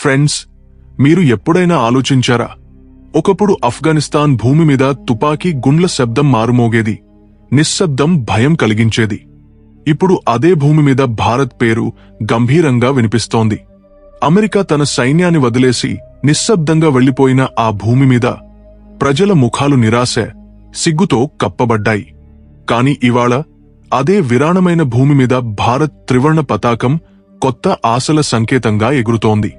Friends, మీరు ఎప్పుడైనా ఆలోచించారా? ఒకప్పుడు ఆఫ్ఘనిస్తాన్ భూమి మీద తుపాకీ గుండ్ల శబ్దం మారుమోగేది, నిశ్శబ్దం భయం కలిగించేది. ఇప్పుడు అదే భూమి మీద భారత్ పేరు గంభీరంగా వినిపిస్తోంది. అమెరికా తన సైన్యాన్ని వదిలేసి నిశ్శబ్దంగా వెళ్లిపోయిన ఆ భూమి మీద ప్రజల ముఖాలు నిరాశ, సిగ్గుతో కప్పబడ్డాయి. కాని ఇవాళ అదే విరాణమైన భూమి మీద భారత్ త్రివర్ణ పతాకం కొత్త ఆశల సంకేతంగా ఎగురుతోంది.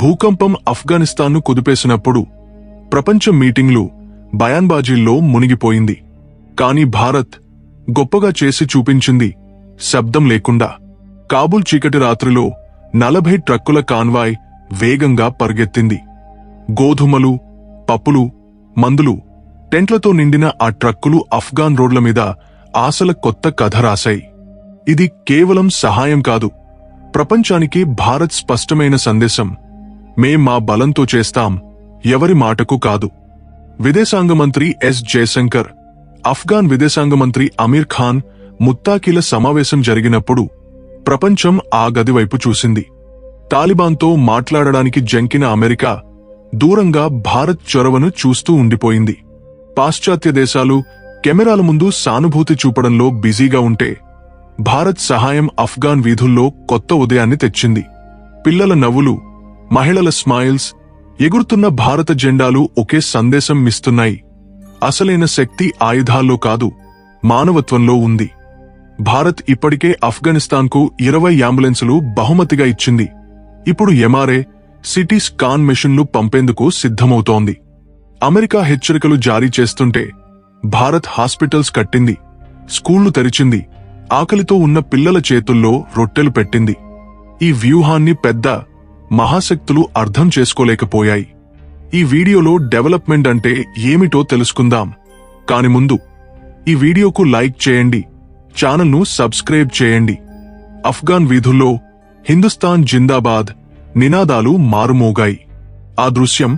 భూకంపం ఆఫ్ఘనిస్తాన్ను కుదిపేసినప్పుడు ప్రపంచ మీటింగ్లు బయాన్బాజీల్లో మునిగిపోయింది. కాని భారత్ గొప్పగా చేసి చూపించింది శబ్దం లేకుండా. కాబూల్ చీకటి రాత్రిలో 40 ట్రక్కుల కాన్వాయ్ వేగంగా పరుగెత్తింది. గోధుమలు, పప్పులు, మందులు, టెంట్లతో నిండిన ఆ ట్రక్కులు ఆఫ్ఘాన్ రోడ్ల మీద ఆశల కొత్త కథ రాశాయి. ఇది కేవలం సహాయం కాదు, ప్రపంచానికి భారత్ స్పష్టమైన సందేశం: మేం మా బలంతో చేస్తాం, ఎవరి మాటకు కాదు. విదేశాంగ మంత్రి ఎస్ జయశంకర్, ఆఫ్ఘాన్ విదేశాంగ మంత్రి అమీర్ ఖాన్ ముత్తాకీల సమావేశం జరిగినప్పుడు ప్రపంచం ఆ గదివైపు చూసింది. తాలిబాన్తో మాట్లాడడానికి జంకిన అమెరికా దూరంగా భారత్ చొరవను చూస్తూ ఉండిపోయింది. పాశ్చాత్య దేశాలు కెమెరాల ముందు సానుభూతి చూపడంలో బిజీగా ఉంటే, భారత్ సహాయం ఆఫ్ఘాన్ వీధుల్లో కొత్త ఉదయాన్ని తెచ్చింది. పిల్లల నవ్వులు, మహిళల స్మైల్స్, ఎగురుతున్న భారత జెండాలు ఒకే సందేశం ఇస్తున్నాయి: అసలైన శక్తి ఆయుధాల్లో కాదు, మానవత్వంలో ఉంది. భారత్ ఇప్పటికే ఆఫ్ఘనిస్తాన్కు 20 అంబులెన్సులు బహుమతిగా ఇచ్చింది. ఇప్పుడు ఎంఆర్ఐ, సిటీ స్కాన్ మెషిన్లు పంపేందుకు సిద్ధమవుతోంది. అమెరికా హెచ్చరికలు జారీ చేస్తుంటే భారత్ హాస్పిటల్స్ కట్టింది, స్కూళ్లు తెరిచింది, ఆకలితో ఉన్న పిల్లల చేతుల్లో రొట్టెలు పెట్టింది. ఈ వ్యూహాన్ని పెద్ద మహాశక్తులు అర్థం చేసుకోలేకపోయాయి. ఈ వీడియోలో డెవలప్మెంట్ అంటే ఏమిటో తెలుసుకుందాం. కాని ముందు ఈ వీడియోకు లైక్ చేయండి, ఛానల్ను సబ్స్క్రైబ్ చేయండి. ఆఫ్ఘాన్ వీధుల్లో హిందుస్థాన్ జిందాబాద్ నినాదాలు మారుమోగాయి. ఆ దృశ్యం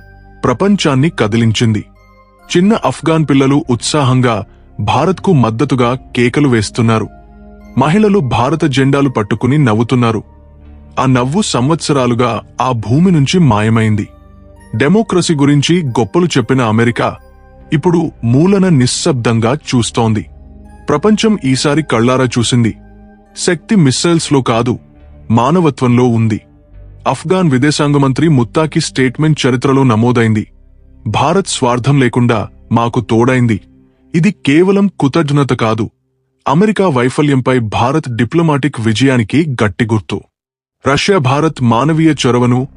ప్రపంచాన్ని కదిలించింది. చిన్న ఆఫ్ఘాన్ పిల్లలు ఉత్సాహంగా భారత్కు మద్దతుగా కేకలు వేస్తున్నారు. మహిళలు భారత జెండాలు పట్టుకుని నవ్వుతున్నారు. ఆ నవ్వు సంవత్సరాలుగా ఆ భూమి నుంచి మాయమైంది. డెమోక్రసీ గురించి గొప్పలు చెప్పిన అమెరికా ఇప్పుడు మూలన నిశ్శబ్దంగా చూస్తోంది. ప్రపంచం ఈసారి కళ్లారా చూసింది: శక్తి మిస్సైల్స్లో కాదు, మానవత్వంలో ఉంది. ఆఫ్ఘాన్ విదేశాంగ మంత్రి ముత్తాకి స్టేట్మెంట్ చరిత్రలో నమోదైంది: భారత్ స్వార్థం లేకుండా మాకు తోడైంది. ఇది కేవలం కృతజ్ఞత కాదు, అమెరికా వైఫల్యంపై భారత్ డిప్లొమాటిక్ విజయానికి గట్టి గుర్తు. రష్యా భారత్ మానవీయ చొరవను